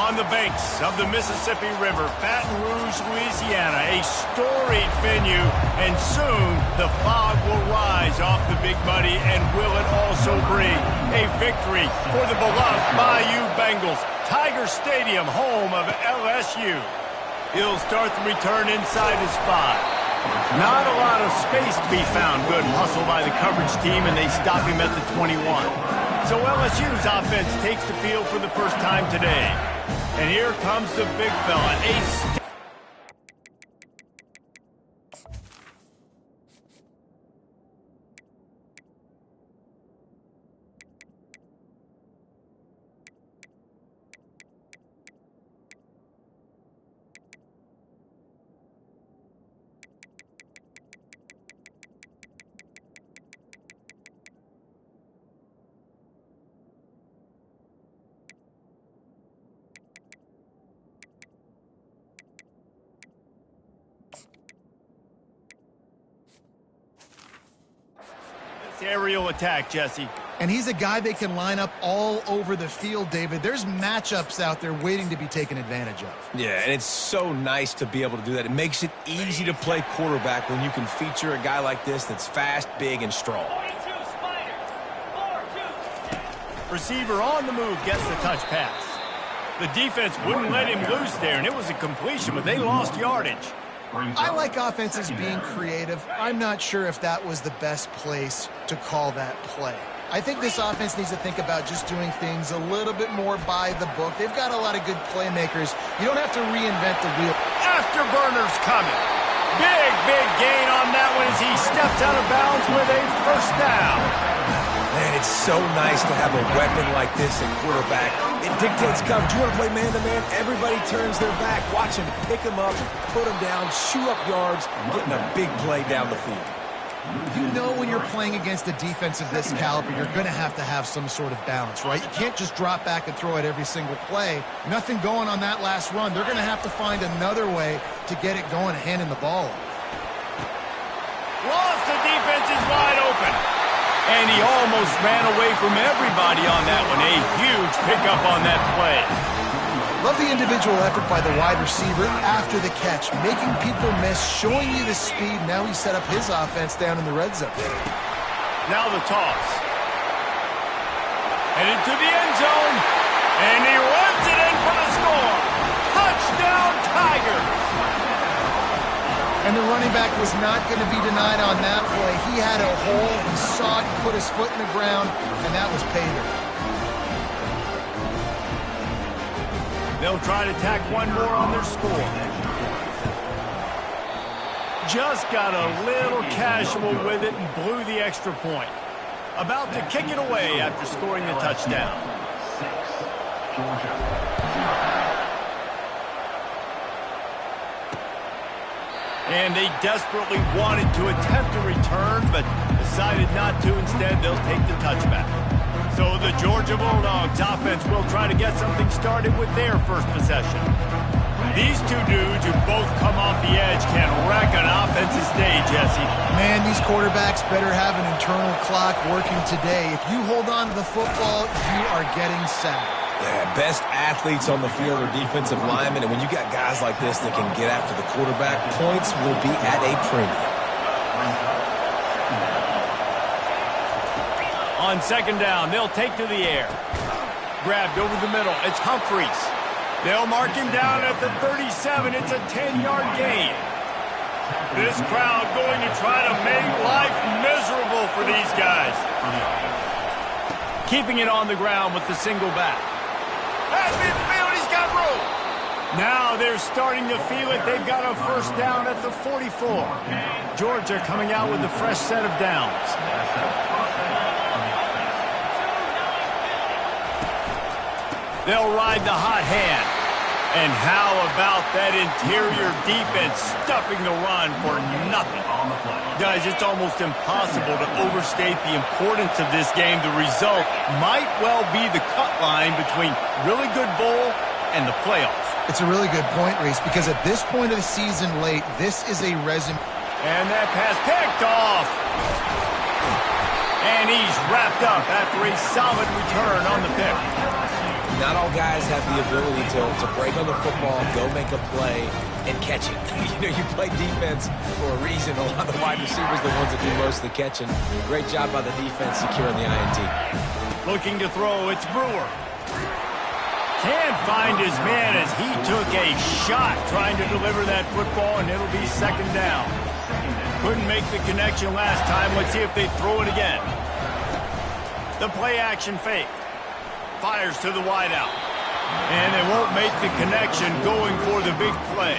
On the banks of the Mississippi River, Baton Rouge, Louisiana, a storied venue, and soon the fog will rise off the Big Muddy, and will it also bring a victory for the beloved Bayou Bengals. Tiger Stadium, home of LSU. He'll start the return inside his 5. Not a lot of space to be found. Good hustle by the coverage team, and they stop him at the 21. So LSU's offense takes the field for the first time today. And here comes the big fella. Aerial attack, Jesse. And he's a guy they can line up all over the field, David. There's matchups out there waiting to be taken advantage of. Yeah, and it's so nice to be able to do that. It makes it easy to play quarterback when you can feature a guy like this that's fast, big, and strong. Receiver on the move gets the touch pass. The defense wouldn't let him loose there, and it was a completion, but they lost yardage. I like offenses being creative. I'm not sure if that was the best place to call that play. I think this offense needs to think about just doing things a little bit more by the book. They've got a lot of good playmakers. You don't have to reinvent the wheel. Afterburners coming. Big gain on that one as he steps out of bounds with a first down. Man, it's so nice to have a weapon like this at quarterback. It dictates coverage. You want to play man-to-man? Everybody turns their back. Watch him pick him up, put him down, shoot up yards, getting a big play down the field. You know when you're playing against a defense of this caliber, you're going to have some sort of balance, right? You can't just drop back and throw it every single play. Nothing going on that last run. They're going to have to find another way to get it going, handing the ball off. Lost, the defense is wide open. And he almost ran away from everybody on that one. A huge pickup on that play. Love the individual effort by the wide receiver after the catch, making people miss, showing you the speed. Now he set up his offense down in the red zone. Now the toss. Headed to the end zone. And he runs it in for the score. Touchdown, Tigers. And the running back was not going to be denied on that play. He had a hole, he saw it, put his foot in the ground, and that was pay dirt. They'll try to tack one more on their score. Just got a little casual with it and blew the extra point. About to kick it away after scoring the touchdown. And they desperately wanted to attempt a return, but decided not to. Instead, they'll take the touchback. So the Georgia Bulldogs offense will try to get something started with their first possession. These two dudes who both come off the edge can wreck an offensive day, Jesse. Man, these quarterbacks better have an internal clock working today. If you hold on to the football, you are getting sacked. Yeah, best athletes on the field are defensive linemen, and when you got guys like this that can get after the quarterback, points will be at a premium. On second down, they'll take to the air. Grabbed over the middle. It's Humphreys. They'll mark him down at the 37. It's a 10-yard gain. This crowd going to try to make life miserable for these guys. Keeping it on the ground with the single back. At midfield, he's got room. Now they're starting to feel it. They've got a first down at the 44. Georgia coming out with a fresh set of downs. They'll ride the hot hand. And how about that interior defense stuffing the run for nothing? Guys, it's almost impossible to overstate the importance of this game. The result might well be the cut line between really good bowl and the playoffs. It's a really good point, Reese, because at this point of the season late, this is a resume. And that pass picked off. And he's wrapped up after a solid return on the pick. Not all guys have the ability to break on the football, go make a play, and catch it. You play defense for a reason. A lot of the wide receivers are the ones that do most of the catching. Great job by the defense securing the INT. Looking to throw, it's Brewer. Can't find his man as he took a shot trying to deliver that football, and it'll be second down. Couldn't make the connection last time. Let's see if they throw it again. The play-action fake. Fires to the wideout. And they won't make the connection going for the big play.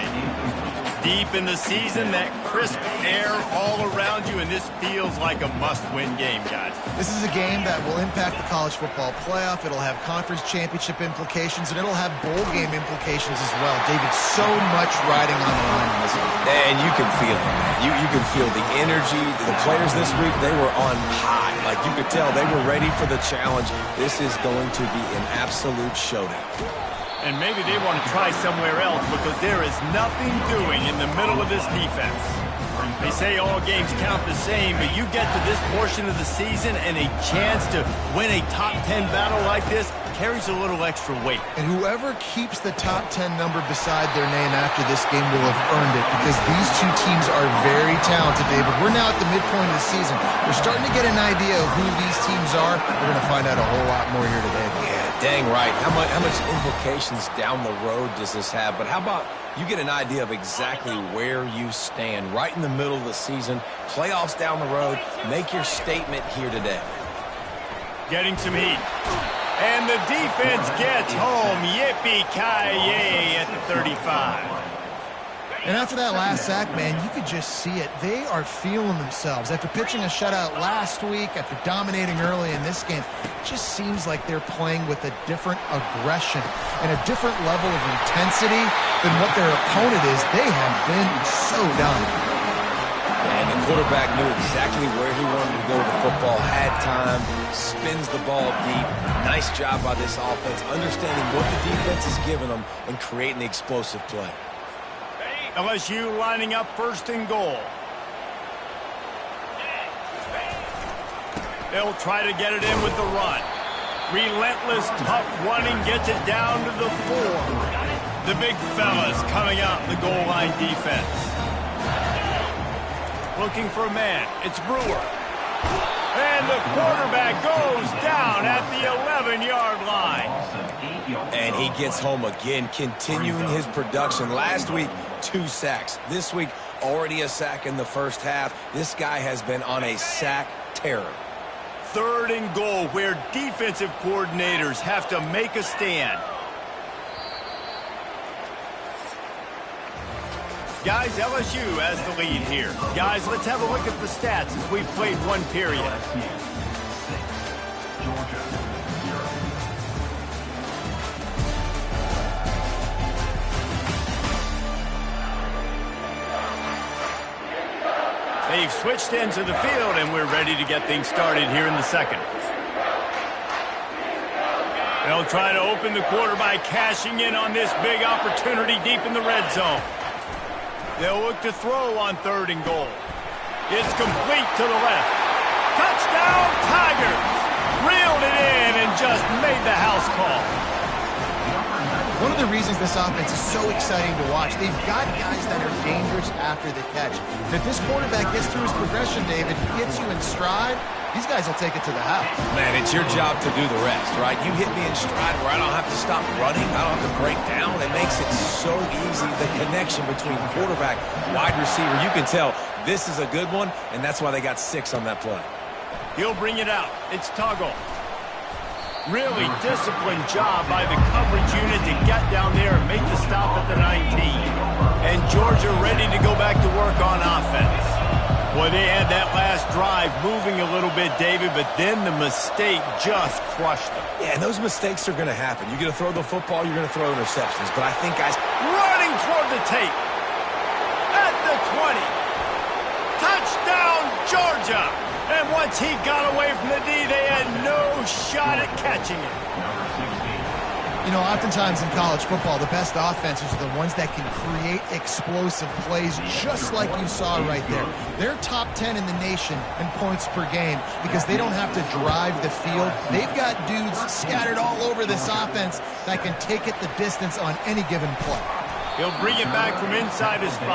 Deep in the season, that crisp air all around you, and this feels like a must-win game, guys. This is a game that will impact the college football playoff. It'll have conference championship implications, and it'll have bowl game implications as well. David, so much riding on the line in this one. And you can feel it, man. You can feel the energy. The players this week, they were on high. Like, you could tell they were ready for the challenge. This is going to be an absolute showdown. And maybe they want to try somewhere else because there is nothing doing in the middle of this defense. They say all games count the same, but you get to this portion of the season and a chance to win a top 10 battle like this carries a little extra weight. And whoever keeps the top 10 number beside their name after this game will have earned it, because these two teams are very talented, David. We're now at the midpoint of the season. We're starting to get an idea of who these teams are. We're going to find out a whole lot more here today. Yeah, dang right. How much implications down the road does this have? But how about you get an idea of exactly where you stand right in the middle of the season, playoffs down the road, make your statement here today. Getting some heat. And the defense gets home. Yippee-ki-yay at the 35. And after that last sack, man, you could just see it. They are feeling themselves. After pitching a shutout last week, after dominating early in this game, it just seems like they're playing with a different aggression and a different level of intensity than what their opponent is. They have been so dominant. And the quarterback knew exactly where he wanted to go with the football, had time, spins the ball deep. Nice job by this offense, understanding what the defense is giving them and creating the explosive play. LSU lining up first and goal. They'll try to get it in with the run. Relentless, tough running gets it down to the 4. The big fellas coming out in the goal line defense. Looking for a man. It's Brewer. And the quarterback goes down at the 11-yard line. And he gets home again, continuing his production. Last week, 2 sacks. This week, already a sack in the first half. This guy has been on a sack terror. Third and goal, where defensive coordinators have to make a stand. Guys, LSU has the lead here. Guys, let's have a look at the stats as we've played one period. They've switched ends of the field, and we're ready to get things started here in the second. They'll try to open the quarter by cashing in on this big opportunity deep in the red zone. They'll look to throw on third and goal. It's complete to the left. Touchdown, Tigers! Reeled it in and just made the house call. One of the reasons this offense is so exciting to watch, they've got guys that are dangerous after the catch. And if this quarterback gets through his progression, David, gets you in stride, these guys will take it to the house. Man, it's your job to do the rest, right? You hit me in stride where I don't have to stop running. I don't have to break down. It makes it so easy, the connection between quarterback, wide receiver. You can tell this is a good one, and that's why they got 6 on that play. He'll bring it out. It's Tuggle. Really disciplined job by the coverage unit to get down there and make the stop at the 19. And Georgia ready to go back to work on offense. Boy, they had that last drive moving a little bit, David, but then the mistake just crushed them. Yeah, and those mistakes are going to happen. You're going to throw the football, you're going to throw interceptions. But I think, guys, running toward the tape. At the 20. Touchdown, Georgia! And once he got away from the D, they had no shot at catching it. You know, oftentimes in college football, the best offenses are the ones that can create explosive plays, just like you saw right there. They're top 10 in the nation in points per game because they don't have to drive the field. They've got dudes scattered all over this offense that can take it the distance on any given play. He'll bring it back from inside his 5.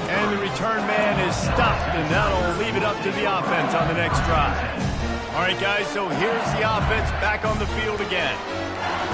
And the return man is stopped, and that'll leave it up to the offense on the next drive. All right, guys, so here's the offense back on the field again.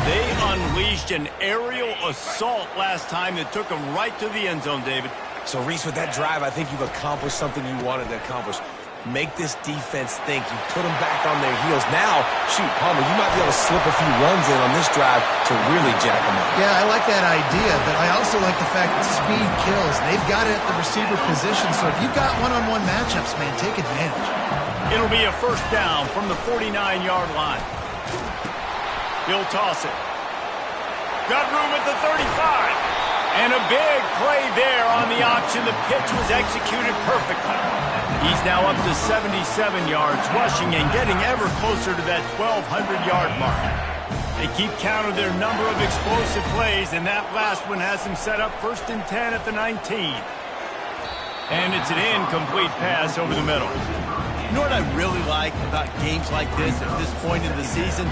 They unleashed an aerial assault last time that took them right to the end zone, David. So, Reese, with that drive, I think you've accomplished something you wanted to accomplish. Make this defense think. You put them back on their heels. Now, shoot, Palmer, you might be able to slip a few runs in on this drive to really jack them up. Yeah, I like that idea, but I also like the fact that speed kills. They've got it at the receiver position, so if you've got one-on-one matchups, man, take advantage. It'll be a first down from the 49-yard line. He'll toss it. Got room at the 35. And a big play there on the option. The pitch was executed perfectly. He's now up to 77 yards rushing and getting ever closer to that 1,200-yard mark. They keep count of their number of explosive plays, and that last one has them set up 1st and 10 at the 19. And it's an incomplete pass over the middle. You know what I really like about games like this at this point in the season?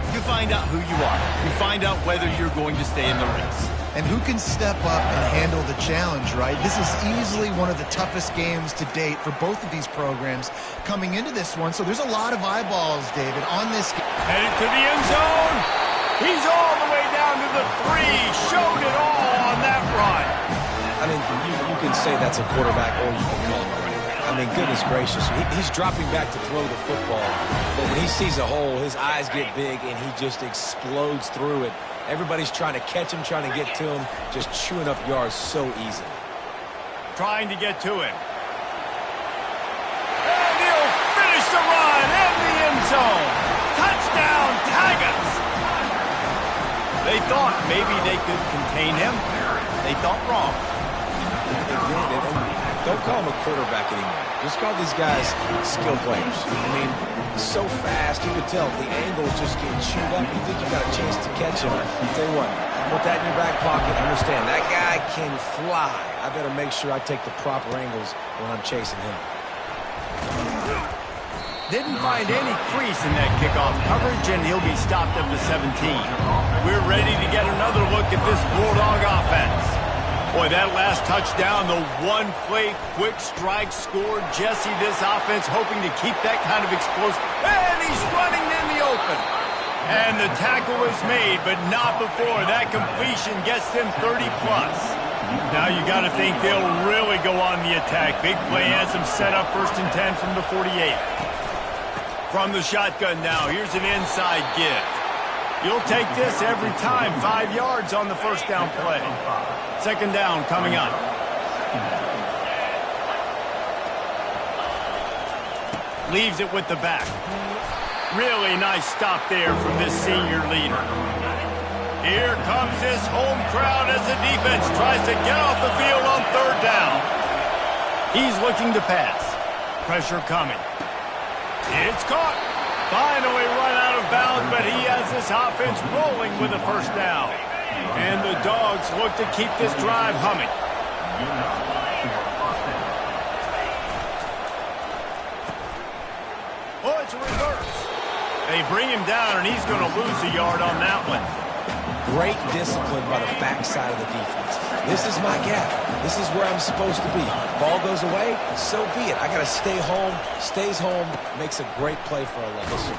You find out who you are. You find out whether you're going to stay in the race. And who can step up and handle the challenge, right? This is easily one of the toughest games to date for both of these programs coming into this one. So there's a lot of eyeballs, David, on this game. Headed to the end zone. He's all the way down to the 3. Showed it all on that run. I mean, you can say that's a quarterback or you can call him a running back. I mean, goodness gracious. He's dropping back to throw the football. But when he sees a hole, his eyes get big and he just explodes through it. Everybody's trying to catch him, trying to get to him, just chewing up yards so easily. Trying to get to him. And he'll finish the run in the end zone. Touchdown, Tigers! They thought maybe they could contain him. They thought wrong. They did. And don't call him a quarterback anymore. Just call these guys skill players. I mean, so fast, you could tell the angle's just getting chewed up. You think you got a chance to catch him. I'll tell you what, put that in your back pocket. Understand, that guy can fly. I better make sure I take the proper angles when I'm chasing him. Didn't find any crease in that kickoff coverage, and he'll be stopped at the 17. We're ready to get another look at this Bulldog offense. Boy, that last touchdown, the one-play quick strike scored. Jesse, this offense hoping to keep that kind of explosive. And he's running in the open. And the tackle is made, but not before. That completion gets them 30-plus. Now you got to think they'll really go on the attack. Big play has them set up 1st and 10 from the 48. From the shotgun now, here's an inside give. You'll take this every time. 5 yards on the first down play. 2nd down coming up. Leaves it with the back. Really nice stop there from this senior leader. Here comes this home crowd as the defense tries to get off the field on 3rd down. He's looking to pass. Pressure coming. It's caught. Finally run out of bounds, but he has this offense rolling with a 1st down. And the Dogs look to keep this drive humming. Oh, it's a reverse. They bring him down, and he's going to lose a yard on that one. Great discipline by the backside of the defense. This is my gap. This is where I'm supposed to be. Ball goes away, so be it. I got to stay home. Stays home. Makes a great play for a loss.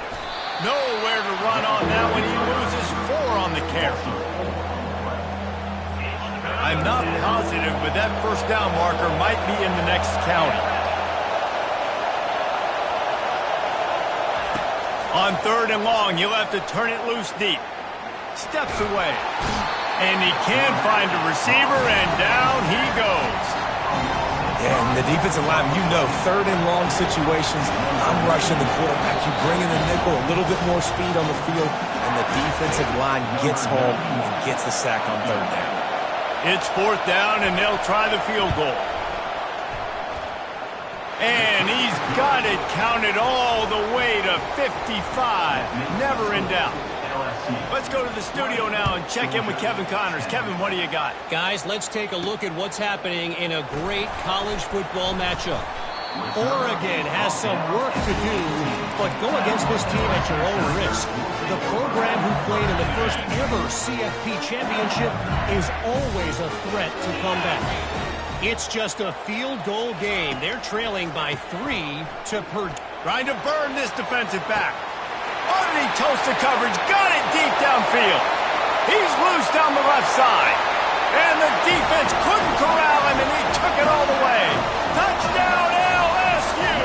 Nowhere to run on that one. He loses 4 on the carry. I'm not positive, but that 1st down marker might be in the next county. On 3rd and long, he'll have to turn it loose deep. Steps away. And he can find a receiver, and down he goes. Yeah, and the defensive line, you know, 3rd and long situations, I'm rushing the quarterback. You bring in the nickel, a little bit more speed on the field, and the defensive line gets home and gets the sack on 3rd down. It's 4th down, and they'll try the field goal. And he's got it counted all the way to 55. Never in doubt. Let's go to the studio now and check in with Kevin Connors. Kevin, what do you got? Guys, let's take a look at what's happening in a great college football matchup. Oregon has some work to do, but go against this team at your own risk. The program who played in the first ever CFP championship is always a threat to come back. It's just a field goal game. They're trailing by 3 to Purdue. Trying to burn this defensive back. Underneath toasted coverage, got it deep downfield. He's loose down the left side. And the defense couldn't corral him, and he took it all the way. Touchdown, LSU!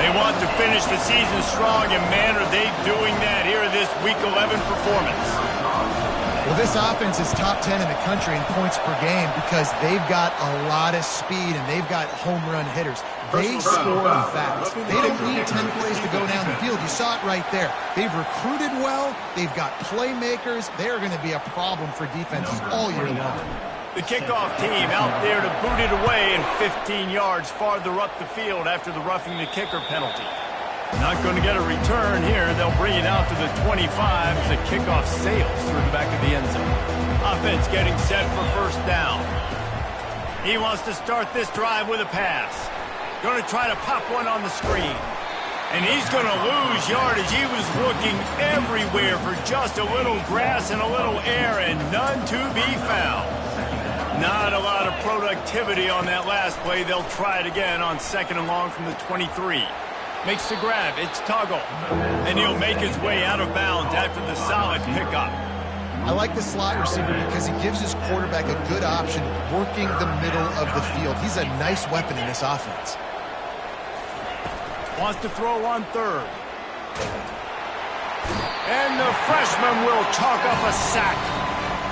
They want to finish the season strong, and man, are they doing that here in this Week 11 performance. Well, this offense is top 10 in the country in points per game because they've got a lot of speed and they've got home run hitters. They score fast. They don't need 10 plays to go down the field. You saw it right there. They've recruited well. They've got playmakers. They're going to be a problem for defenses all year long. The kickoff team out there to boot it away and 15 yards farther up the field after the roughing the kicker penalty. Not going to get a return here. They'll bring it out to the 25 as the kickoff sails through the back of the end zone. Offense getting set for first down. He wants to start this drive with a pass. Going to try to pop one on the screen. And he's going to lose yardage. He was looking everywhere for just a little grass and a little air and none to be found. Not a lot of productivity on that last play. They'll try it again on 2nd and long from the 23. Makes the grab. It's Tuggle. And he'll make his way out of bounds after the solid pickup. I like the slot receiver because he gives his quarterback a good option working the middle of the field. He's a nice weapon in this offense. Wants to throw on 3rd. And the freshman will chalk up a sack.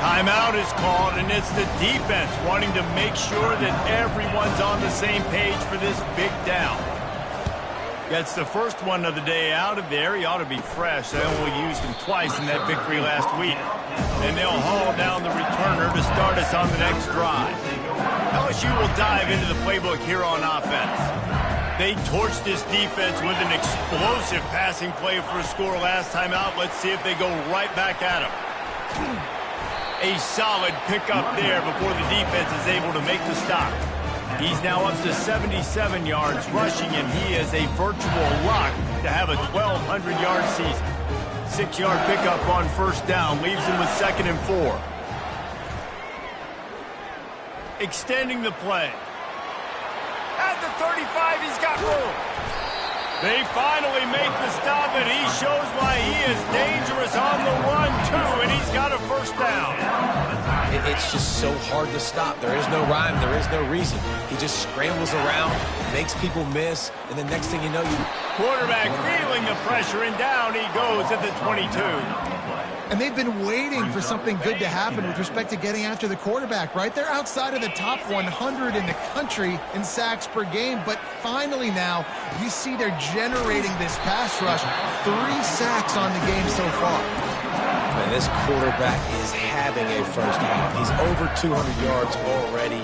Timeout is called, and it's the defense wanting to make sure that everyone's on the same page for this big down. Gets the first one of the day out of there. He ought to be fresh. They only used him twice in that victory last week. And they'll haul down the returner to start us on the next drive. LSU will dive into the playbook here on offense. They torched this defense with an explosive passing play for a score last time out. Let's see if they go right back at him. A solid pickup there before the defense is able to make the stop. He's now up to 77 yards rushing, and he is a virtual lock to have a 1,200-yard season. 6-yard pickup on first down leaves him with 2nd and 4. Extending the play. At the 35, he's got room. They finally make the stop, and he shows why he is dangerous on the run, too, and he's got a first down. It's just so hard to stop. There is no rhyme. There is no reason. He just scrambles around, makes people miss, and the next thing you know, Quarterback feeling the pressure, and down he goes at the 22. And they've been waiting for something good to happen with respect to getting after the quarterback, right? They're outside of the top 100 in the country in sacks per game, but finally now you see they're generating this pass rush. 3 sacks on the game so far. man, this quarterback is having a first half. He's over 200 yards already,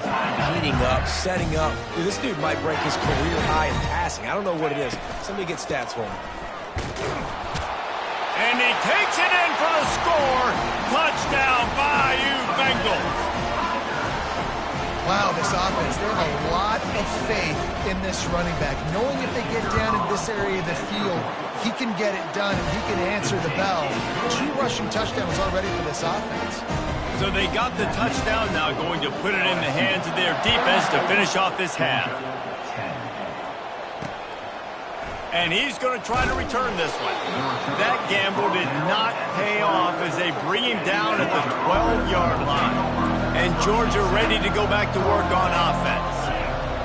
heating up, setting up. Dude, this dude might break his career high in passing. I don't know what it is. Somebody get stats for him. And he takes it in for the score. Touchdown, Bayou Bengals. Wow, this offense, they have a lot of faith in this running back. Knowing if they get down in this area of the field, he can get it done and he can answer the bell. 2 rushing touchdowns already for this offense. So they got the touchdown, now going to put it in the hands of their defense to finish off this half. And he's going to try to return this one. That gamble did not pay off as they bring him down at the 12-yard line. And Georgia ready to go back to work on offense.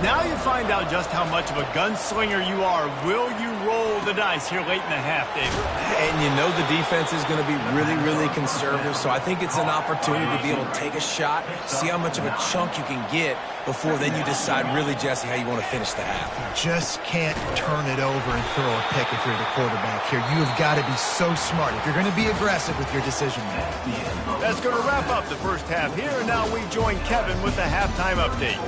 Now you find out just how much of a gunslinger you are. Will you roll the dice here late in the half, David? And you know the defense is going to be really, really conservative, so I think it's an opportunity to be able to take a shot, see how much of a chunk you can get before then you decide really, Jesse, how you want to finish the half. Just can't turn it over and throw a pick if you're the quarterback here. You have got to be so smart if you're going to be aggressive with your decision making. That's going to wrap up the first half here, and now we join Kevin with the halftime update.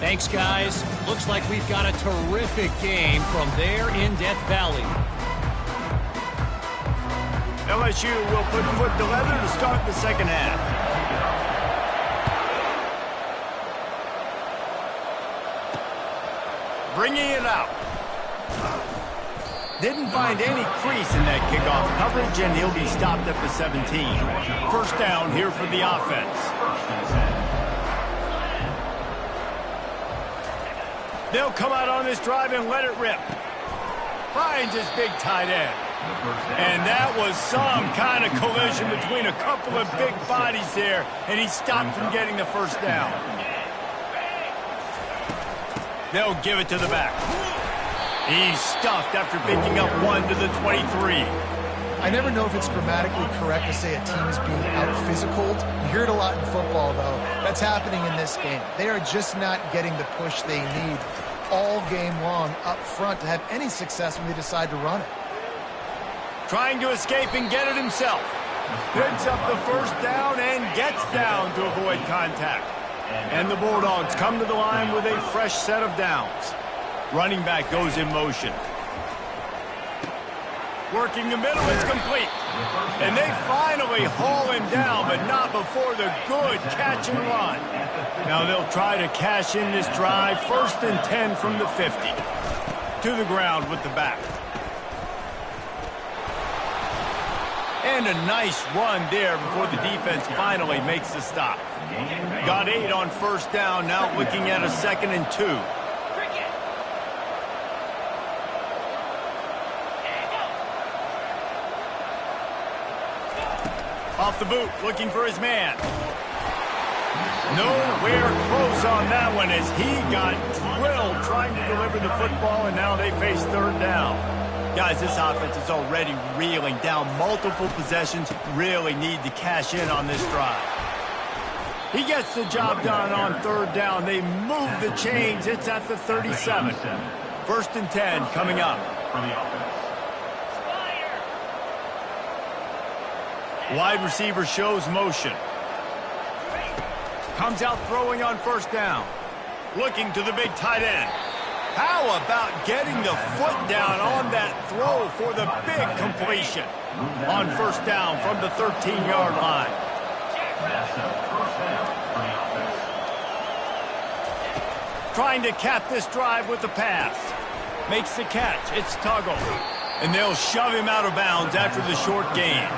Thanks, guys. Looks like we've got a terrific game from there in Death Valley. LSU will put foot to leather to start the second half. Bringing it out. Didn't find any crease in that kickoff coverage, and he'll be stopped at the 17. First down here for the offense. They'll come out on this drive and let it rip. Finds his big tight end. And that was some kind of collision between a couple of big bodies there, and he stopped from getting the first down. They'll give it to the back. He's stuffed after picking up one to the 23. I never know if it's grammatically correct to say a team is being out-physicaled. You hear it a lot in football, though. That's happening in this game. They are just not getting the push they need all game long up front to have any success when they decide to run it. Trying to escape and get it himself. Picks up the first down and gets down to avoid contact. And the Bulldogs come to the line with a fresh set of downs. Running back goes in motion. Working the middle is complete. And they finally haul him down, but not before the good catch and run. Now they'll try to cash in this drive. First and 10 from the 50. To the ground with the back. And a nice run there before the defense finally makes the stop. Got 8 on first down, now looking at a 2nd and 2. Off the boot, looking for his man. Nowhere close on that one as he got drilled trying to deliver the football, and now they face third down. Guys, this offense is already reeling down multiple possessions. Really need to cash in on this drive. He gets the job done on third down. They move the chains. It's at the 37. First and 10 coming up. Wide receiver shows motion. Comes out throwing on first down. Looking to the big tight end. How about getting the foot down on that throw for the big completion on first down from the 13-yard line. Trying to cap this drive with the pass. Makes the catch. It's Tuggle. And they'll shove him out of bounds after the short gain.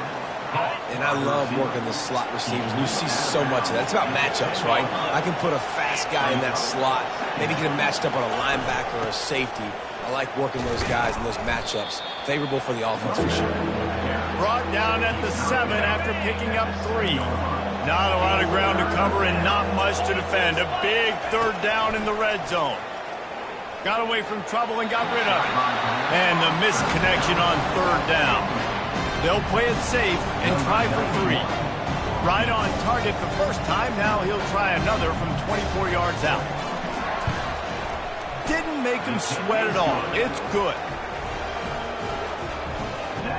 And I love working the slot receivers. You see so much of that. It's about matchups, right? I can put a fast guy in that slot, maybe get him matched up on a linebacker or a safety. I like working those guys in those matchups. Favorable for the offense for sure. Brought down at the 7 after picking up 3. Not a lot of ground to cover and not much to defend. A big third down in the red zone. Got away from trouble and got rid of it. And the misconnection on third down. They'll play it safe and try for 3. Right on target the first time. Now he'll try another from 24 yards out. Didn't make him sweat at all. It's good.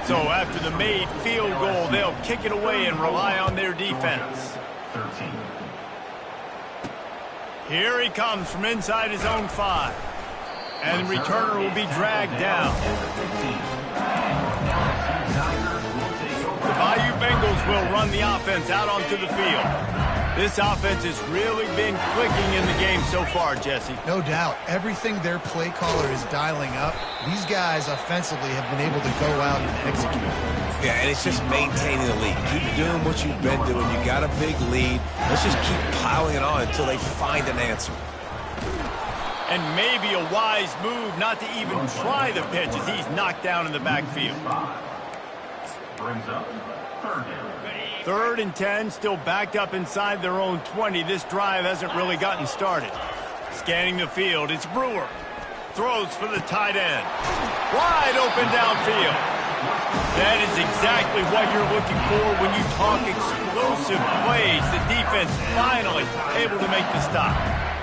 So after the made field goal, they'll kick it away and rely on their defense. Here he comes from inside his own 5. And the returner will be dragged down. The Bayou Bengals will run the offense out onto the field. This offense has really been clicking in the game so far, Jesse. No doubt. Everything their play caller is dialing up, these guys offensively have been able to go out and execute. Yeah, and it's just maintaining the lead. Keep doing what you've been doing. You got a big lead. Let's just keep piling it on until they find an answer. And maybe a wise move not to even try the pitch as he's knocked down in the backfield. Brings up third down. 3rd and 10, still backed up inside their own 20. This drive hasn't really gotten started. Scanning the field, it's Brewer. Throws for the tight end. Wide open downfield. That is exactly what you're looking for when you talk explosive plays. The defense finally able to make the stop.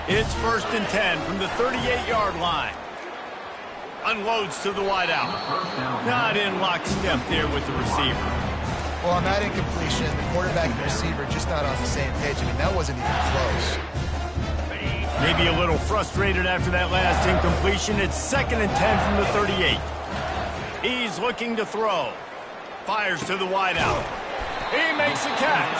It's 1st and 10 from the 38-yard line. Unloads to the wideout. Not in lockstep there with the receiver. Well, on that incompletion, the quarterback and the receiver just not on the same page. I mean, that wasn't even close. Maybe a little frustrated after that last incompletion. It's 2nd and 10 from the 38. He's looking to throw. Fires to the wideout. He makes a catch.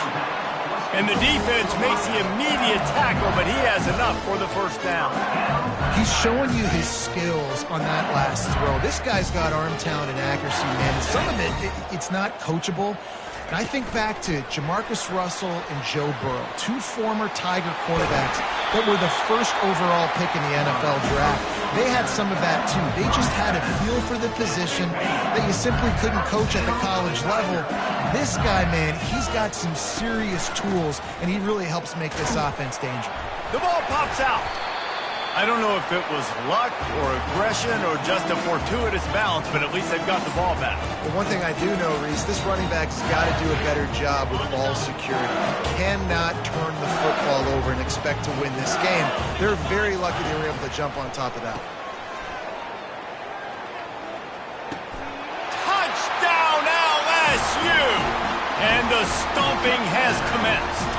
And the defense makes the immediate tackle, but he has enough for the first down. He's showing you his skills on that last throw. This guy's got arm talent and accuracy, man. Some of it's not coachable. And I think back to Jamarcus Russell and Joe Burrow, two former Tiger quarterbacks that were the first overall pick in the NFL draft. They had some of that, too. They just had a feel for the position that you simply couldn't coach at the college level. This guy, man, he's got some serious tools, and he really helps make this offense dangerous. The ball pops out. I don't know if it was luck or aggression or just a fortuitous bounce, but at least they've got the ball back. Well, one thing I do know, Reese, this running back has got to do a better job with ball security. Cannot turn the football over and expect to win this game. They're very lucky they were able to jump on top of that. Touchdown, LSU! And the stomping has commenced.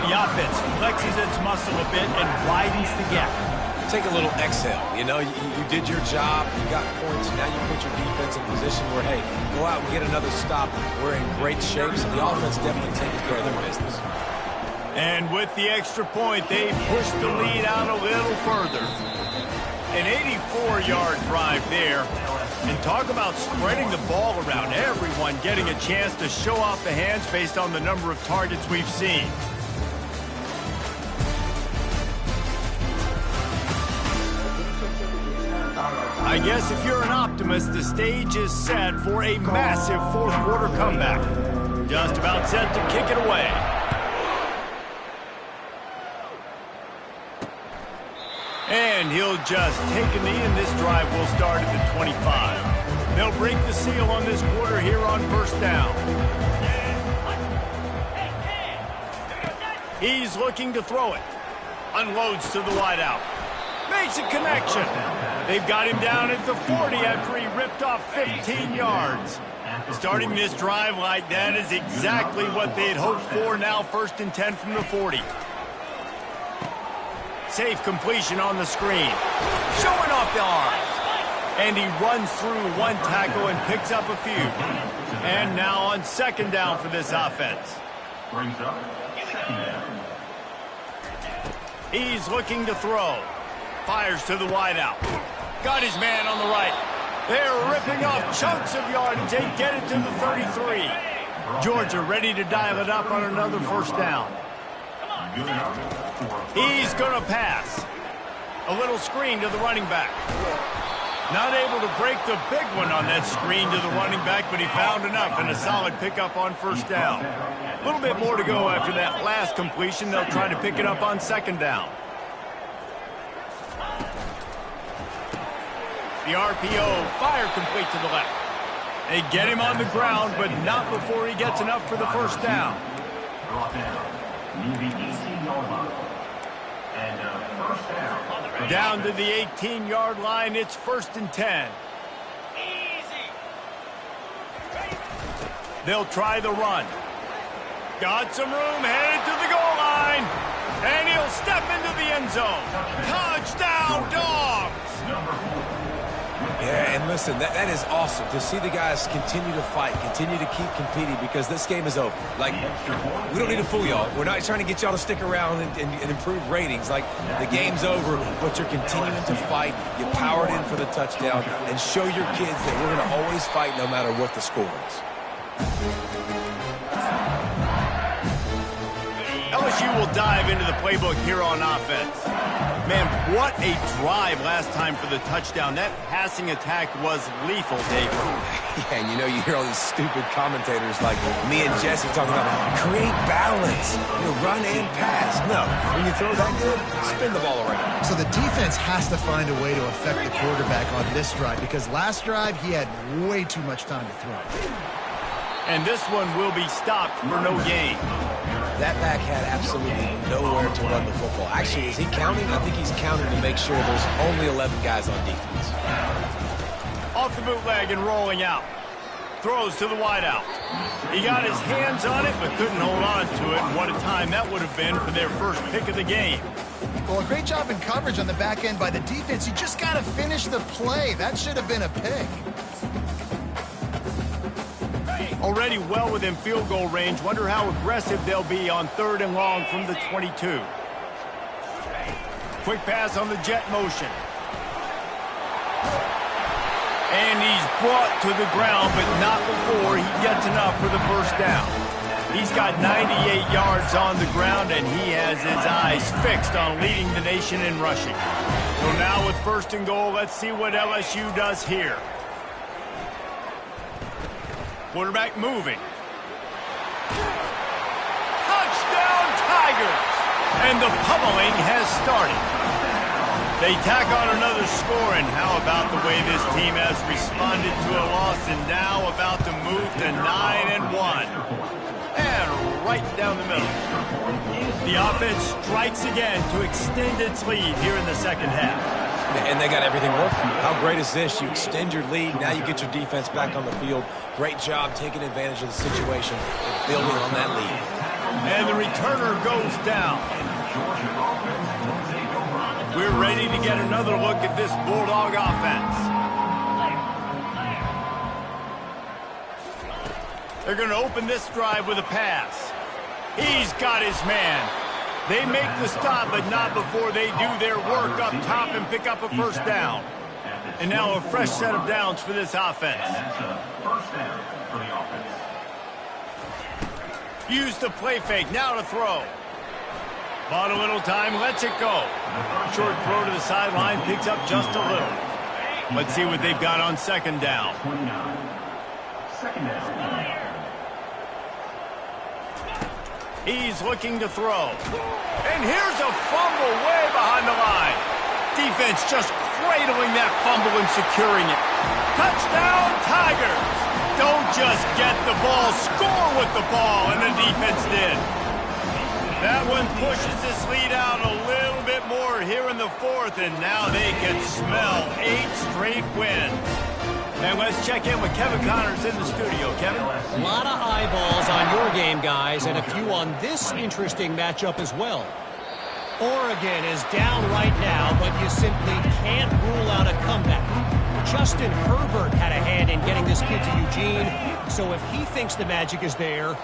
The offense flexes its muscle a bit and widens the gap. Take a little exhale. You know, you did your job. You got points. Now you put your defense in a position where, hey, go out and get another stop. We're in great shape, so the offense definitely taking care of their business. And with the extra point, they push the lead out a little further. An 84-yard drive there. And talk about spreading the ball around. Everyone getting a chance to show off the hands based on the number of targets we've seen. I guess if you're an optimist, the stage is set for a massive fourth-quarter comeback. Just about set to kick it away. And he'll just take a knee, and this drive will start at the 25. They'll break the seal on this quarter here on first down. He's looking to throw it. Unloads to the wideout. Makes a connection. They've got him down at the 40 after he ripped off 15 yards. Starting this drive like that is exactly what they'd hoped for. Now 1st and 10 from the 40. Safe completion on the screen. Showing off the arms. And he runs through one tackle and picks up a few. And now on 2nd down for this offense. Brings up 2nd down. He's looking to throw. Fires to the wideout. Got his man on the right. They're ripping off chunks of yardage. They get it to the 33. Georgia ready to dial it up on another 1st down. He's going to pass. A little screen to the running back. Not able to break the big one on that screen to the running back, but he found enough and a solid pickup on 1st down. A little bit more to go after that last completion. They'll try to pick it up on 2nd down. The RPO, fire complete to the left. They get him on the ground, but not before he gets enough for the 1st down. Brought down near the 18-yard line. And 1st down. Down to the 18-yard line, it's 1st and 10. They'll try the run. Got some room, headed to the goal line. And he'll step into the end zone. Touchdown, Dogs! Yeah, and listen, that is awesome to see the guys continue to fight, continue to keep competing, because this game is over. Like, we don't need to fool y'all. We're not trying to get y'all to stick around and improve ratings. Like, the game's over, but you're continuing to fight. You powered in for the touchdown, and show your kids that we're going to always fight no matter what the score is. LSU will dive into the playbook here on offense. Man, what a drive last time for the touchdown. That passing attack was lethal, David. Yeah, and you hear all these stupid commentators like me and Jesse talking about create balance, run and pass. No, when you throw that good, spin the ball around. So the defense has to find a way to affect the quarterback on this drive, because last drive he had way too much time to throw. And this one will be stopped for no gain. That back had absolutely nowhere to run the football. Actually, is he counting? I think he's counting to make sure there's only 11 guys on defense. Off the bootleg and rolling out. Throws to the wideout. He got his hands on it, but couldn't hold on to it. And what a time that would have been for their first pick of the game. Well, a great job in coverage on the back end by the defense. You just got to finish the play. That should have been a pick. Already well within field goal range. Wonder how aggressive they'll be on 3rd and long from the 22. Quick pass on the jet motion. And he's brought to the ground, but not before he gets enough for the first down. He's got 98 yards on the ground, and he has his eyes fixed on leading the nation in rushing. So now with 1st and goal, let's see what LSU does here. Quarterback moving. Touchdown, Tigers! And the pummeling has started. They tack on another score, and how about the way this team has responded to a loss and now about to move to 9-1. And right down the middle. The offense strikes again to extend its lead here in the second half. And they got everything working. How great is this? You extend your lead, now you get your defense back on the field. Great job taking advantage of the situation and building on that lead. And the returner goes down. We're ready to get another look at this Bulldog offense. They're going to open this drive with a pass. He's got his man. They make the stop, but not before they do their work up top and pick up a first down. And now a fresh set of downs for this offense. First down for the offense. Use the play fake, now to throw. Bought a little time, lets it go. Short throw to the sideline, picks up just a little. Let's see what they've got on 2nd down. 29. Second down. He's looking to throw. And here's a fumble way behind the line. Defense just cradling that fumble and securing it. Touchdown, Tigers! Don't just get the ball, score with the ball, and the defense did. That one pushes this lead out a little bit more here in the 4th, and now they can smell 8 straight wins. And let's check in with Kevin Connors in the studio. Kevin? A lot of eyeballs on your game, guys, and a few on this interesting matchup as well. Oregon is down right now, but you simply can't rule out a comeback. Justin Herbert had a hand in getting this kid to Eugene, so if he thinks the magic is there,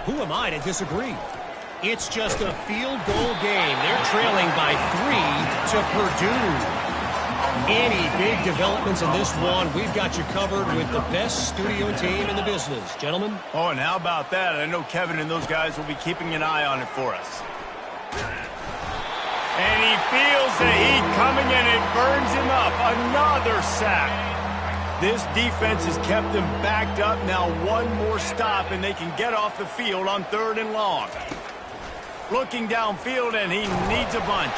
who am I to disagree? It's just a field goal game. They're trailing by 3 to Purdue. Any big developments in this one, we've got you covered with the best studio team in the business. Gentlemen? Oh, and how about that? I know Kevin and those guys will be keeping an eye on it for us. And he feels the heat coming and it burns him up. Another sack. This defense has kept them backed up. Now one more stop and they can get off the field on 3rd and long. Looking downfield, and he needs a bunch.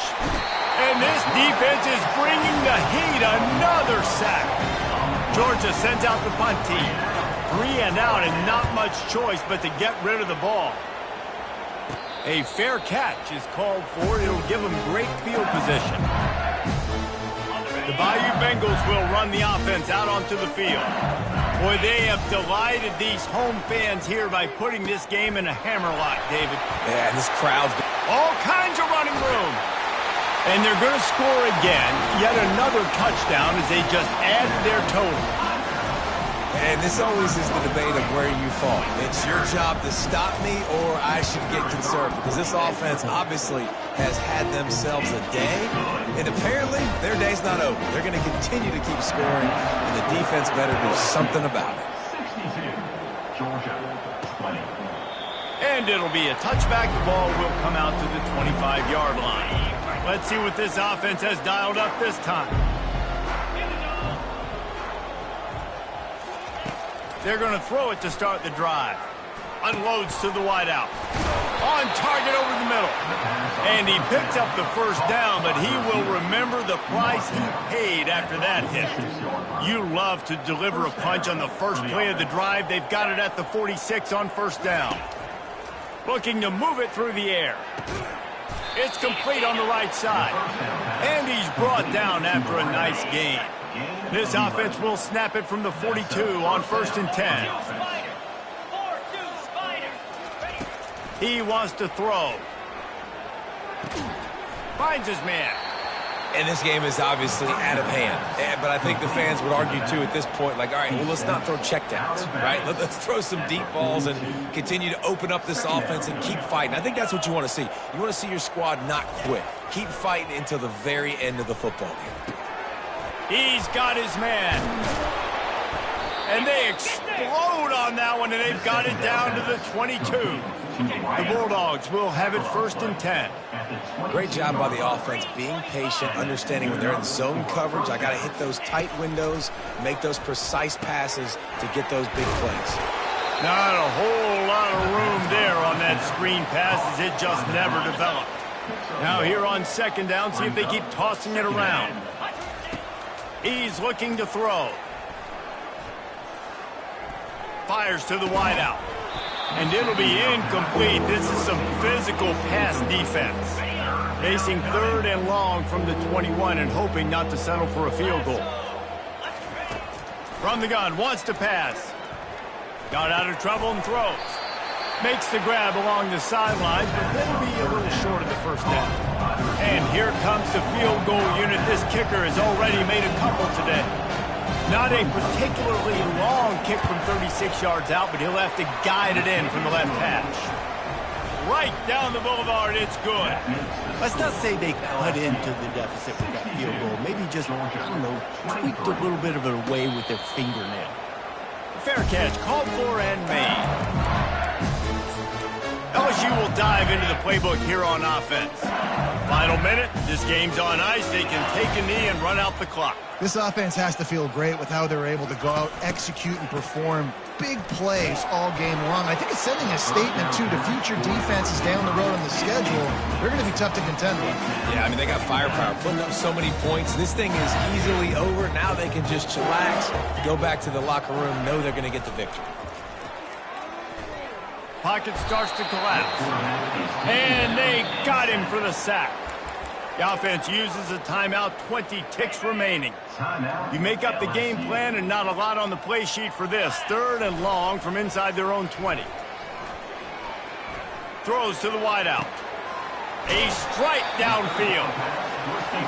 And this defense is bringing the heat. Another sack. Georgia sends out the punt team. 3 and out, and not much choice but to get rid of the ball. A fair catch is called for. It'll give them great field position. The Bayou Bengals will run the offense out onto the field. Boy, they have delighted these home fans here by putting this game in a hammerlock, David. Yeah, this crowd's... All kinds of running room. And they're going to score again. Yet another touchdown as they just add their total. And this always is the debate of where you fall. It's your job to stop me or I should get concerned. Because this offense obviously has had themselves a day. And apparently their day's not over. They're going to continue to keep scoring. And the defense better do something about it. 62. Georgia 20. And it'll be a touchback. The ball will come out to the 25-yard line. Let's see what this offense has dialed up this time. They're going to throw it to start the drive. Unloads to the wideout. On target over the middle. And he picks up the first down, but he will remember the price he paid after that hit. You love to deliver a punch on the first play of the drive. They've got it at the 46 on 1st down. Looking to move it through the air. It's complete on the right side. And he's brought down after a nice gain. This offense will snap it from the 42 on 1st and 10. He wants to throw. Finds his man. And this game is obviously out of hand. But I think the fans would argue, too, at this point, like, all right, well, let's not throw checkdowns, right? Let's throw some deep balls and continue to open up this offense and keep fighting. I think that's what you want to see. You want to see your squad not quit. Keep fighting until the very end of the football game. He's got his man. And they explode on that one, and they've got it down to the 22. The Bulldogs will have it 1st and 10. Great job by the offense, being patient, understanding when they're in zone coverage, I got to hit those tight windows, make those precise passes to get those big plays. Not a whole lot of room there on that screen pass as it just never developed. Now here on 2nd down, see if they keep tossing it around. He's looking to throw. Fires to the wideout. And it'll be incomplete. This is some physical pass defense. Facing 3rd and long from the 21 and hoping not to settle for a field goal. From the gun, wants to pass. Got out of trouble and throws. Makes the grab along the sidelines, but that'll be a little short of the 1st down. And here comes the field goal unit. This kicker has already made a couple today. Not a particularly long kick from 36 yards out, but he'll have to guide it in from the left hash. Right down the boulevard, it's good. Let's not say they cut into the deficit with that field goal. Maybe just, I don't know, tweaked a little bit of it away with their fingernail. Fair catch, called for and made. LSU will dive into the playbook here on offense. Final minute, this game's on ice. They can take a knee and run out the clock. This offense has to feel great with how they're able to go out, execute, and perform big plays all game long. I think it's sending a statement, too, to future defenses down the road on the schedule. They're going to be tough to contend with. Yeah, I mean, they got firepower, putting up so many points. This thing is easily over. Now they can just chillax, go back to the locker room, know they're going to get the victory. Pocket starts to collapse. And they got him for the sack. The offense uses a timeout, 20 ticks remaining. You make up the game plan and not a lot on the play sheet for this. 3rd and long from inside their own 20. Throws to the wideout. A strike downfield.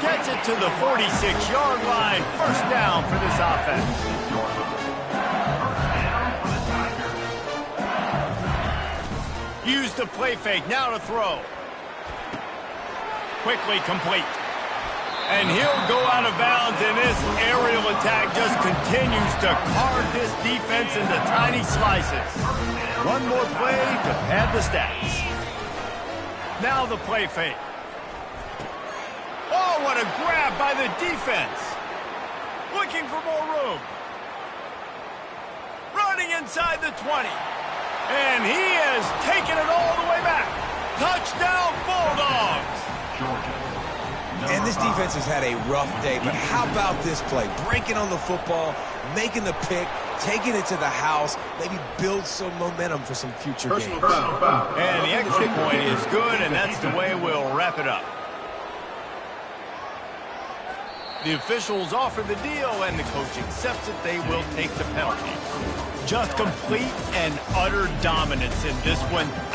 Gets it to the 46-yard line. 1st down for this offense. Use the play fake, now to throw. Quickly complete. And he'll go out of bounds, and this aerial attack just continues to carve this defense into tiny slices. One more play to pad the stats. Now the play fake. Oh, what a grab by the defense. Looking for more room. Running inside the 20. And he has taken it all the way back. Touchdown, Bulldogs. And this defense has had a rough day, but how about this play? Breaking on the football, making the pick, taking it to the house, maybe build some momentum for some future games. And the extra point is good, and that's the way we'll wrap it up. The officials offer the deal, and the coach accepts it. They will take the penalty. Just complete and utter dominance in this one.